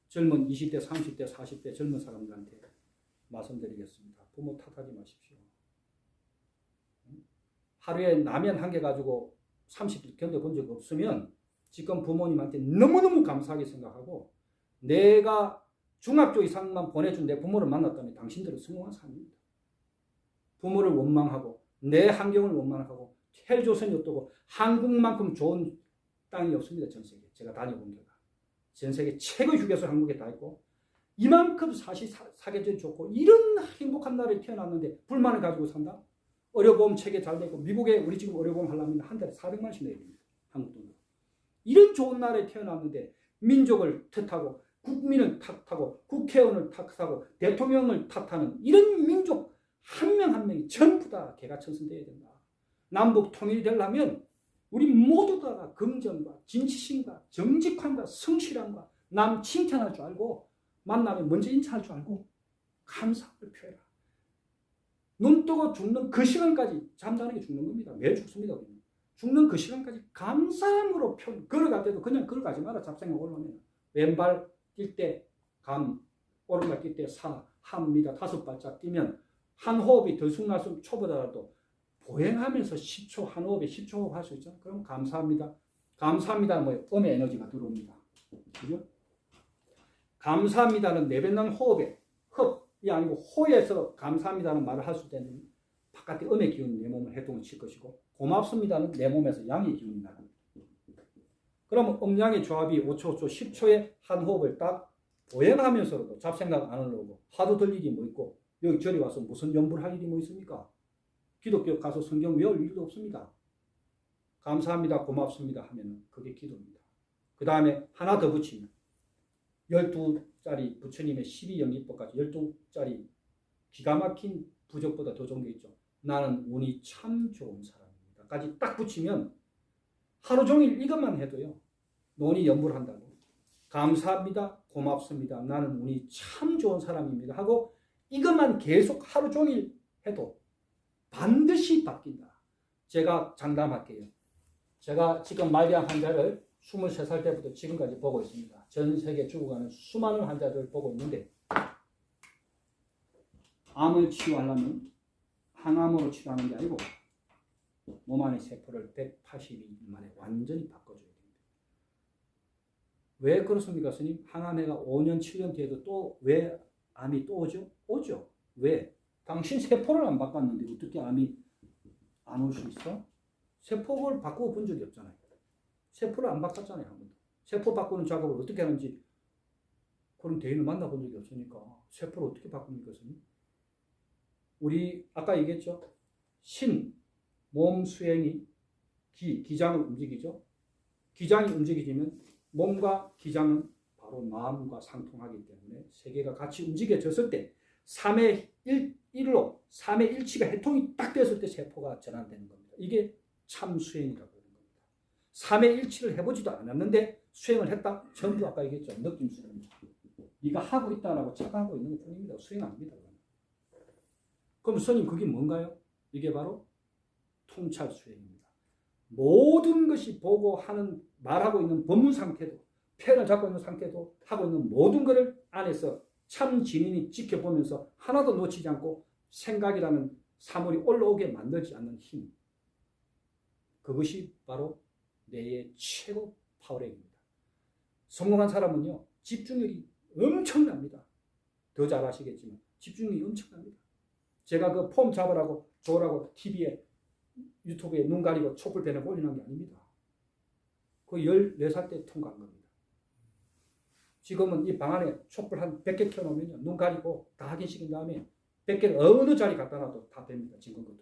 젊은 20대, 30대, 40대 젊은 사람들한테 말씀드리겠습니다. 부모 탓하지 마십시오. 하루에 라면 한 개 가지고 30일 견뎌본 적 없으면 지금 부모님한테 너무너무 감사하게 생각하고 내가 중학교 이상만 보내준 내 부모를 만났다면 당신들은 성공한 사람입니다. 부모를 원망하고 내 환경을 원망하고 헬조선이 어떠고 한국만큼 좋은 땅이 없습니다. 전 세계. 제가 다녀본 데가. 전 세계 최고 휴게소 한국에 다 있고 이만큼 사계절이 좋고 이런 행복한 나라에 태어났는데 불만을 가지고 산다? 의료보험 체계 잘 되고 미국에 우리 지금 의료보험 하려면 한 달에 400만씩 내야 됩니다. 한국 돈으로. 이런 좋은 나라에 태어났는데 민족을 탓하고 국민을 탓하고 국회의원을 탓하고 대통령을 탓하는 이런 민족 한 명 한 명이 전부 다 개가천선되어야 된다. 남북 통일이 되려면 우리 모두 다가 긍정과 진취심과 정직함과 성실함과 남 칭찬할 줄 알고 만나면 먼저 인사할 줄 알고 감사를 표해라. 눈 뜨고 죽는 그 시간까지 잠자는 게 죽는 겁니다. 매일 죽습니다. 우리는. 죽는 그 시간까지 감사함으로 걸어갈 때도 그냥 걸어가지 마라. 잡생각 올라오면 왼발 뛸 때 감, 오른발 뛸 때 사, 합니다. 5발짝 뛰면 한 호흡이 들쑥날쑥 초보다라도 보행하면서 10초, 한 호흡에 10초 호흡 할 수 있잖아요. 그럼 감사합니다. 감사합니다는 뭐예요? 음의 에너지가 들어옵니다. 그죠? 감사합니다는 내뱉는 호흡에 흡이 아니고 호에서 감사합니다는 말을 할 수 있는 바깥에 음의 기운이 내 몸을 해동을 칠 것이고 고맙습니다는 내 몸에서 양의 기운이 나갑니다. 그러면 음양의 조합이 5초, 5초, 10초에 한 호흡을 딱 보행하면서도 잡생각 안 하려고 하도 들 일이 뭐 있고 여기 저리 와서 무슨 연구를 할 일이 뭐 있습니까? 기독교 가서 성경 외울 일도 없습니다. 감사합니다, 고맙습니다 하면 그게 기도입니다. 그 다음에 하나 더 붙이면 12짜리 부처님의 12연기법까지 12짜리 기가 막힌 부적보다 더 좋은 게 있죠. 나는 운이 참 좋은 사람입니다. 까지 딱 붙이면 하루 종일 이것만 해도요. 논이 연부를 한다고. 감사합니다. 고맙습니다. 나는 운이 참 좋은 사람입니다. 하고 이것만 계속 하루 종일 해도 반드시 바뀐다. 제가 장담할게요. 제가 지금 말기암 환자를 23살 때부터 지금까지 보고 있습니다. 전 세계 죽어가는 수많은 환자들을 보고 있는데 암을 치유하려면 항암으로 치료하는 게 아니고 몸 안의 세포를 182일 만에 완전히 바꿔줘야 됩니다. 왜 그렇습니까, 스님? 항암해가 5년, 7년 뒤에도 또 왜 암이 또 오죠? 오죠. 왜? 당신 세포를 안 바꿨는데 어떻게 암이 안 올 수 있어? 세포를 바꾸어 본 적이 없잖아요. 세포를 안 바꿨잖아요, 한 번도. 세포 바꾸는 작업을 어떻게 하는지 그런 대인을 만나본 적이 없으니까 세포를 어떻게 바꿉니까, 스님? 우리 아까 얘기했죠? 신, 몸 수행이 기장을 움직이죠. 기장이 움직이지면 몸과 기장은 바로 마음과 상통하기 때문에 세 개가 같이 움직여졌을 때 3의 1로 3의 일치가 해통이 딱 됐을 때 세포가 전환되는 겁니다. 이게 참 수행이라고 하는 겁니다. 3의 일치를 해보지도 않았는데 수행을 했다? 전부 아까 얘기했죠. 느낌 수행입니다. 네가 하고 있다라고 착각하고 있는 것 뿐입니다. 수행 아닙니다. 그럼 스님 그게 뭔가요? 이게 바로 통찰 수행입니다. 모든 것이 보고 하는 말하고 있는 법문 상태도 펜을 잡고 있는 상태도 하고 있는 모든 것을 안에서 참 진인이 지켜보면서 하나도 놓치지 않고 생각이라는 사물이 올라오게 만들지 않는 힘. 그것이 바로 뇌의 최고 파워력입니다. 성공한 사람은요. 집중력이 엄청납니다. 더 잘 아시겠지만 집중력이 엄청납니다. 제가 그 폼 잡으라고 조라고 TV에 유튜브에 눈 가리고 촛불 배너 올리는 게 아닙니다. 그 14살 때 통과한 겁니다. 지금은 이 방 안에 촛불 한 100개 켜놓으면요. 눈 가리고 다 확인시킨 다음에 100개를 어느 자리 갖다 놔도 다 뺍니다. 지금 것도.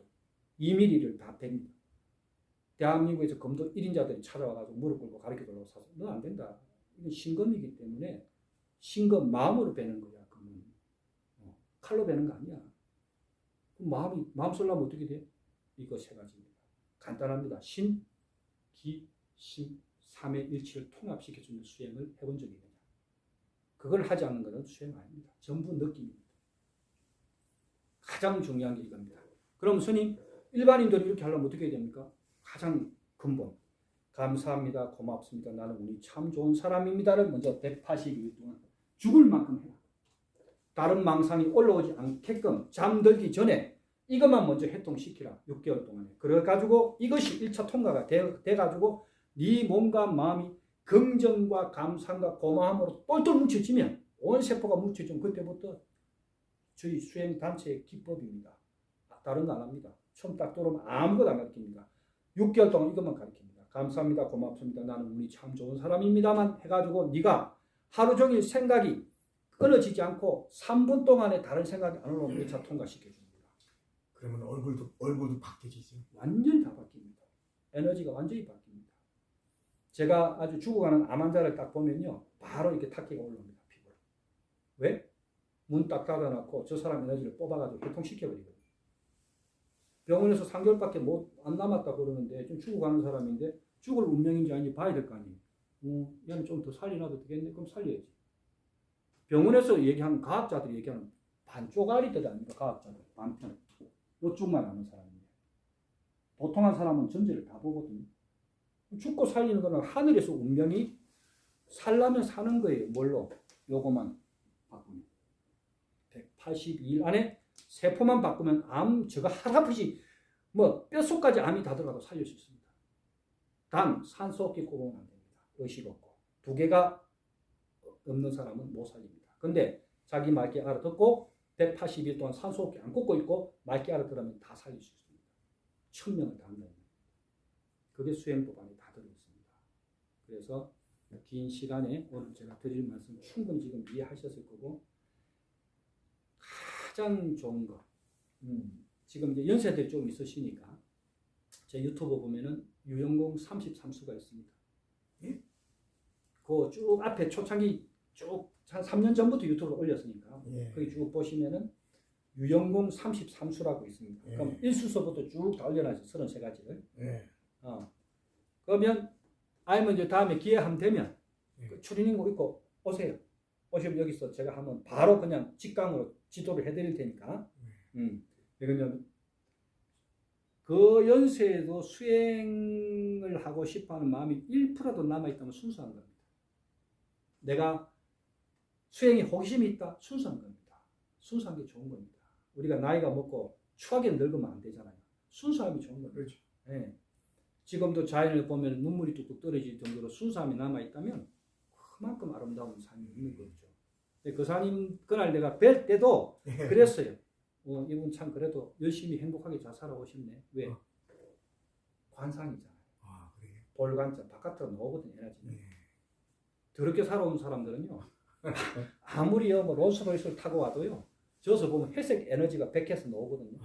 2mm를 다 뺍니다. 대한민국에서 검도 1인자들이 찾아와가지고 무릎 꿇고 가르쳐달라고 사서 너 안 된다. 이건 신검이기 때문에 신검 마음으로 베는 거야. 그건. 칼로 베는 거 아니야. 마음 쓰려면 어떻게 돼? 이거 세 가지입니다. 간단합니다. 신, 기, 심, 3의 일치를 통합시켜주는 수행을 해본 적이 있느냐. 그걸 하지 않는 것은 수행 아닙니다. 전부 느낌입니다. 가장 중요한 게 이겁니다. 그럼 스님, 일반인들이 이렇게 하려면 어떻게 해야 됩니까? 가장 근본. 감사합니다. 고맙습니다. 나는 운이 참 좋은 사람입니다를 먼저 182일 동안 죽을 만큼 해라. 다른 망상이 올라오지 않게끔 잠들기 전에 이것만 먼저 해통시키라. 6개월 동안에. 그래가지고 이것이 1차 통과가 돼가지고 네 몸과 마음이 긍정과 감상과 고마움으로 똘똘 뭉쳐지면 온 세포가 뭉쳐지면 그때부터 저희 수행 단체의 기법입니다. 다른 거 안 합니다. 처음 딱 들어오면 아무것도 안 가르칩니다. 6개월 동안 이것만 가르칩니다. 감사합니다. 고맙습니다. 나는 운이 참 좋은 사람입니다만 해가지고 네가 하루 종일 생각이 끊어지지 않고 3분 동안에 다른 생각이 안 올라오면 1차 통과시켜줍니다. 그러면 얼굴도 바뀌지죠. 완전히 다 바뀝니다. 에너지가 완전히 바뀝니다. 제가 아주 죽어가는 암 환자를 딱 보면요. 바로 이렇게 탁기가 올라옵니다. 피부로. 왜? 문 딱 닫아놓고 저 사람 에너지를 뽑아가지고 해통시켜버리거든요. 병원에서 3개월밖에 안 남았다 그러는데 좀 죽어가는 사람인데 죽을 운명인지 아닌지 봐야 될 거 아니에요. 얘는 좀 더 살려놔도 되겠네. 그럼 살려야지. 병원에서 얘기하는 과학자들이 얘기하는 반쪽알이들 아닙니까? 과학자들 반편. 요쪽만 아는 사람인데 보통 한 사람은 전제를 다 보거든요. 죽고 살리는 거는 하늘에서 운명이 살라면 사는 거예요. 뭘로? 요거만 바꾸면 182일 안에 세포만 바꾸면 저거 할아버지 뼛속까지 암이 다 들어가도 살릴 수 있습니다. 단 산소 없게 꼽으면 안 됩니다. 의식 없고 2개가 없는 사람은 못 살립니다. 근데 자기 말기 알아듣고 180일 동안 산소 없게 안 꼽고 있고 말기 알아들으면 다 살릴 수 있습니다. 1000명을 다 한다는 거예요. 그게 수행법 안에 다 들어있습니다. 그래서 긴 시간에 오늘 제가 드릴 말씀 충분히 지금 이해하셨을 거고 가장 좋은 거 지금 이제 연세들이 좀 있으시니까 제 유튜브 보면은 유영공 33수가 있습니다. 예? 그 쭉 앞에 초창기 쭉 한 3년 전부터 유튜브를 올렸으니까 예. 거기 쭉 보시면은 유영공 33수라고 있습니다. 예. 그럼 1수서부터 쭉 다 올려놨어요. 33가지를. 예. 그러면 아니면 이제 다음에 기회하면 되면 예. 그 추리닝복 입고 오세요. 오시면 여기서 제가 한번 바로 그냥 직강으로 지도를 해드릴 테니까. 이건 그 연세에도 수행을 하고 싶어하는 마음이 1%도 남아있다면 순수한 겁니다. 내가 수행에 호기심이 있다? 순수한 겁니다. 순수한 게 좋은 겁니다. 우리가 나이가 먹고 추하게 늙으면 안 되잖아요. 순수함이 좋은 겁니다. 그렇죠. 네. 지금도 자연을 보면 눈물이 뚝뚝 떨어질 정도로 순수함이 남아있다면 그만큼 아름다운 삶이 있는 거죠. 그 사님 그날 내가 뵐 때도 그랬어요. 이분 참 그래도 열심히 행복하게 잘 살아오셨네. 왜? 관상이잖아요. 아, 그래요? 볼관자 바깥으로 나오거든요. 에너지는. 네. 더럽게 살아온 사람들은요. 아무리요 롤스로이스를 타고 와도요. 저서 보면 회색 에너지가 백해서 나오거든요.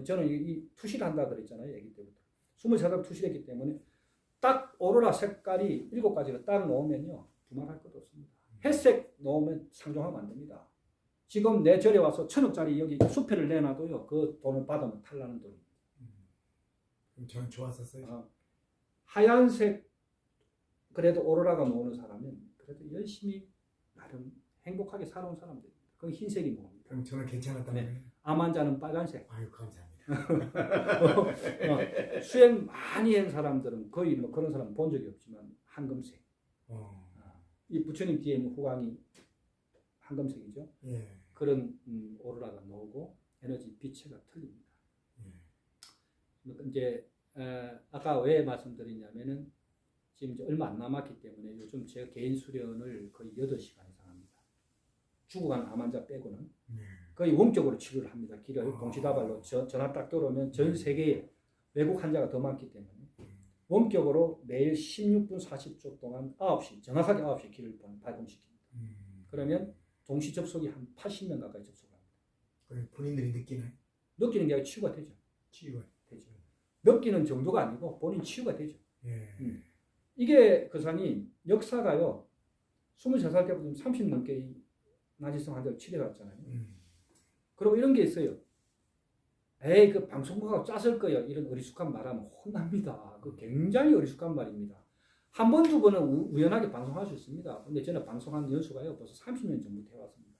저는 이 투시를 한다 그랬잖아요. 아기 때부터. 23살 투시했기 때문에 딱 오로라 색깔이 7가지가 딱 나오면요. 두말할 것도 없습니다. 회색 나오면 상종하면 안 됩니다. 지금 내 절에 와서 1000억짜리 여기 수표를 내놔도요. 그 돈을 받으면 탈나는 돈입니다. 그럼 저는 좋았었어요. 하얀색 그래도 오로라가 나오는 사람은 그래도 열심히 나름 행복하게 살아온 사람들입니다. 그건 흰색이 뭡니까? 그럼 저는 괜찮았다는 거예요? 암환자는 빨간색. 아유, 감사합니다. 수행 많이 한 사람들은 거의 그런 사람 본 적이 없지만 황금색. 이 부처님 뒤에 있는 후광이 황금색이죠. 예. 그런 오로라가 나오고 에너지 빛체가 틀립니다. 이제 아까 왜 말씀드리냐면은 지금 이제 얼마 안 남았기 때문에 요즘 제가 개인 수련을 거의 8시간 이상 합니다. 죽어간 암 환자 빼고는 거의 원격으로 치료를 합니다. 길을 동시다발로 전화 딱 들어오면 전 세계에 외국 환자가 더 많기 때문에 원격으로 매일 16분 40초 동안 9시 정확하게 9시 길을 발동시킵니다. 그러면 동시 접속이 한 80명 가까이 접속합니다. 그럼 본인들이 느끼나요? 느끼는 게 아니라 치유가 되죠. 치유가 되죠. 느끼는 정도가 아니고 본인 치유가 되죠. 예. 이게 그 산이 역사가요. 23살 때부터 30 넘게 이 나지성 환자를 치료해왔잖아요. 그리고 이런 게 있어요. 에이 그 방송국하고 짰을 거야. 이런 어리숙한 말하면 혼납니다. 그 굉장히 어리숙한 말입니다. 한 번, 두 번은 우연하게 방송할 수 있습니다. 근데 저는 방송한 연수가요. 벌써 30년 전부터 해왔습니다.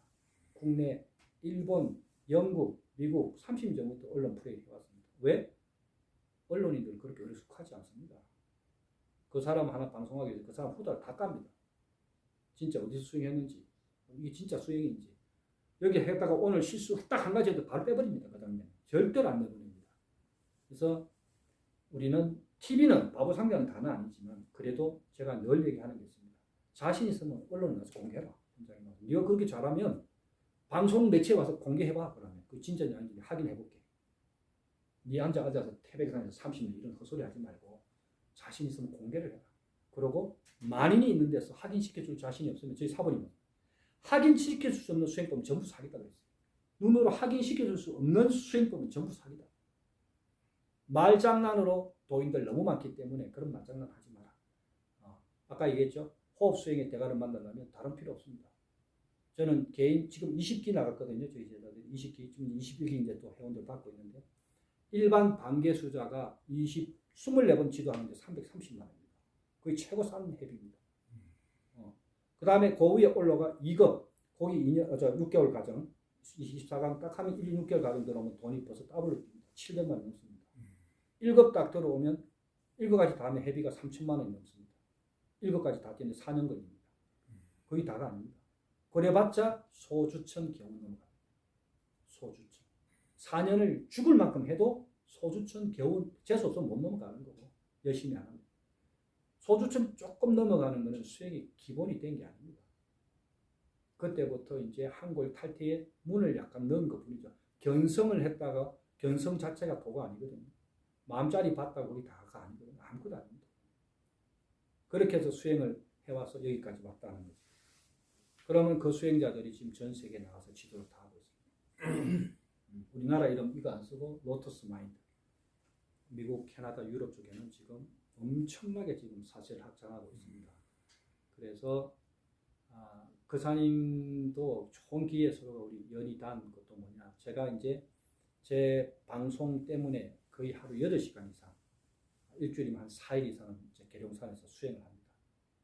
국내, 일본, 영국, 미국 30년 전부터 언론 플레이 해왔습니다. 왜? 언론인들 그렇게 어리숙하지 않습니다. 그 사람 하나 방송하기 위해서 그 사람 후다를 다 깝니다. 진짜 어디서 수행했는지, 이게 진짜 수행인지. 여기 했다가 오늘 실수 딱 한 가지 해도 바로 빼버립니다. 그 장면. 절대로 안 내보냅니다. 그래서 우리는 TV는 바보 상대하는 단어 아니지만 그래도 제가 늘 얘기하는 게 있습니다. 자신 있으면 언론에 나서 공개해라. 네가 그렇게 잘하면 방송 매체에 와서 공개해봐. 그러면 그 진짜인지 아닌지 확인해볼게. 네 앉아서 태백산에서 30년 이런 헛소리 하지 말고 자신 있으면 공개를 해라. 그리고 만인이 있는 데서 확인시켜줄 자신이 없으면 저희 사부님은 확인시켜줄 수 없는 수행법은 전부 사기다 그랬어요. 눈으로 확인시켜줄 수 없는 수행법은 전부 사기다. 말장난으로 도인들 너무 많기 때문에 그런 말장난 하지 마라. 아까 얘기했죠. 호흡 수행의 대가를 만나려면 다른 필요 없습니다. 저는 개인 지금 20기 나갔거든요. 저희 제자들 20기, 지금 21기 이제 또 회원들 받고 있는데 일반 반개수자가 24번 지도하는데 330만 원입니다. 거의 최고 싼 회비입니다. 그 다음에 그 위에 올라가 2급, 거기 6개월 과정, 24강 딱 하면 1, 6개월 과정 들어오면 돈이 벌써 더블로 뜁니다. 700만 원 넘습니다. 1급 딱 들어오면 1급까지 다 하면 회비가 3천만 원이 넘습니다. 1급까지 다 뛰는데 4년 걸립니다. 거의 다가 아닙니다. 그래봤자 소주천 겨우 넘어갑니다. 소주천. 4년을 죽을 만큼 해도 소주천 겨우 재수 없으면 못 넘어가는 거고 열심히 안 합니다. 소주천 조금 넘어가는 것은 수행이 기본이 된 게 아닙니다. 그때부터 이제 한골 탈퇴에 문을 약간 넣은 것 뿐이죠. 견성을 했다가 견성 자체가 도가 아니거든요. 마음자리 봤다고 거기 다가 아니거든요. 아무것도 아닙니다. 그렇게 해서 수행을 해와서 여기까지 왔다는 거죠. 그러면 그 수행자들이 지금 전 세계에 나가서 지도를 다 하고 있습니다. 우리나라 이름 이거 안 쓰고 로터스 마인드. 미국, 캐나다, 유럽 쪽에는 지금 엄청나게 지금 사실을 확장하고 있습니다. 그래서 그 사님도 좋은 기회에서 우리 연이 닿은 것도 뭐냐. 제가 이제 제 방송 때문에 거의 하루 8시간 이상, 일주일이면 한 4일 이상은 이제 계룡산에서 수행을 합니다.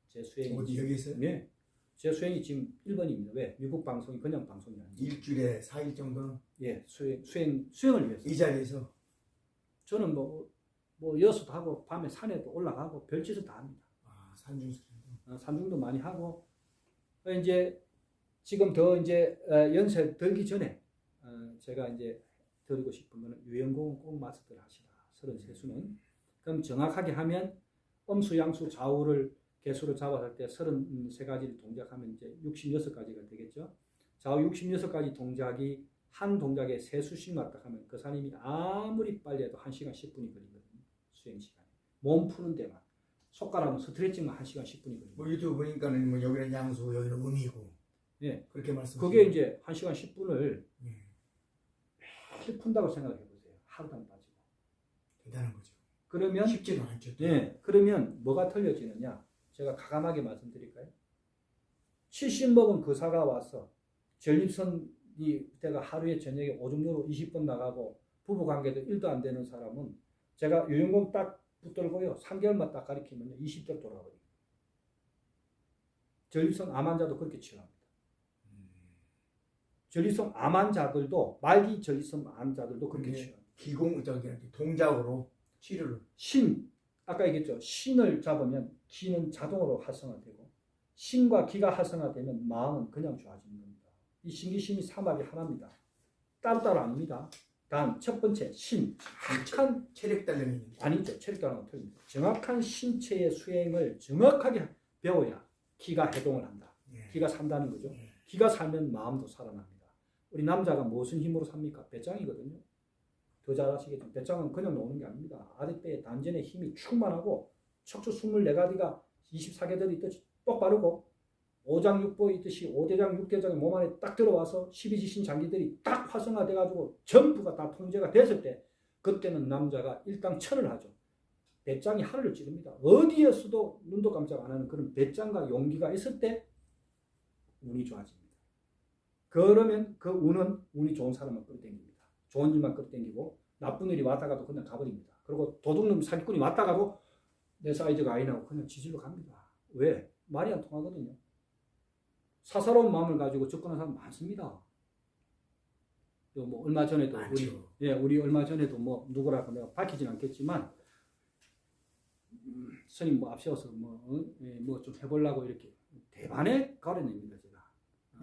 제 수행이 어디 여기 있어요? 네. 제 수행이 지금 1번입니다. 왜? 미국 방송이 그냥 방송이 아니에요. 일주일에 4일 정도는 예, 수행을 위해서. 이 자리에서 저는 뭐 여수도 하고 밤에 산에도 올라가고 별짓을 다 합니다. 산중수련도. 산중도 많이 하고 이제 지금 더 이제 연세 들기 전에 제가 이제 드리고 싶은 거는 유연공은 꼭 마스터를 하시라. 33수는. 그럼 정확하게 하면 음수, 양수, 좌우를 개수를 잡았을 때 33가지를 동작하면 이제 66가지가 되겠죠. 좌우 66가지 동작이 한 동작에 3수씩 맞다 하면 그 사람이 아무리 빨리 해도 1시간 10분이 걸리거든요. 수행 시간에. 몸 푸는 데만. 손가락은 스트레칭만 1시간 10분이 걸립니다. 뭐 유튜브 보니까는 뭐 여기는 양수, 여기는 음이고. 예. 그렇게 말씀. 그게 이제 1시간 10분을 예. 매일 푼다고 생각해 보세요. 하루도 안 빠지고. 대단한 거죠. 그러면 쉽지는 않죠. 예. 그러면 뭐가 틀려지느냐? 제가 가감하게 말씀드릴까요? 70 먹은 의사가 와서 전립선이 때가 하루에 저녁에 오줌누로 20번 나가고 부부관계도 1도 안 되는 사람은 제가 유연공 딱 붙들고요. 3개월만 딱 가리키면 20대 돌아버립니다. 전립선 암 환자도 그렇게 치료합니다. 전립선 암 환자들도 말기 전립선 암 환자들도 그렇게 치료합니다. 동작으로 치료를. 아까 얘기했죠. 신을 잡으면 기는 자동으로 활성화되고 신과 기가 활성화되면 마음은 그냥 좋아지는 겁니다. 이 신기심이 삼합이 하나입니다. 따로따로 아닙니다. 단 첫 번째 신, 정확한 체력 단련이 아니죠. 체력 단련은 틀립니다. 정확한 신체의 수행을 정확하게 배워야 기가 해동을 한다. 예. 기가 산다는 거죠. 예. 기가 살면 마음도 살아납니다. 우리 남자가 무슨 힘으로 삽니까? 배짱이거든요. 더 잘 아시겠지만 배짱은 그냥 노는 게 아닙니다. 아랫배에 단전에 힘이 충만하고 척추 24가지가 24개들이 있듯이 똑바르고 오장육부 있듯이 5대장 6대장이 몸 안에 딱 들어와서 12지신 장기들이 딱 활성화돼가지고 전부가 다 통제가 됐을 때 그때는 남자가 일당천을 하죠. 배짱이 하늘을 찌릅니다. 어디에서도 눈도 깜짝 안 하는 그런 배짱과 용기가 있을 때 운이 좋아집니다. 그러면 그 운은 운이 좋은 사람만 끌어당깁니다. 좋은 일만 끌어당기고 나쁜 일이 왔다가도 그냥 가버립니다. 그리고 도둑놈 사기꾼이 왔다가도 내 사이즈가 아니라고 그냥 지질로 갑니다. 왜? 말이 안 통하거든요. 사사로운 마음을 가지고 접근하는 사람 많습니다. 뭐 얼마 전에도 우리 얼마 전에도 뭐 누구라고 내가 밝히진 않겠지만 스님 뭐 앞세워서 뭐 좀 해보려고 이렇게 대반에 가려냅니다 제가.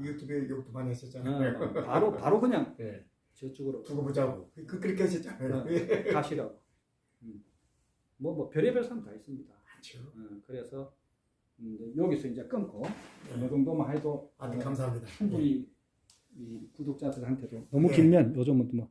유튜브에 이것도 많이 했었잖아요. 바로 그냥 네. 저쪽으로 두고 보자고. 그렇게 하셨잖아요. 가시라고. 뭐 별의별 사람 다 있습니다. 많죠. 그래서 여기서 이제 끊고 이 정도만 해도 감사합니다. 충분히 이 구독자들한테도 너무 길면 요즘은 뭐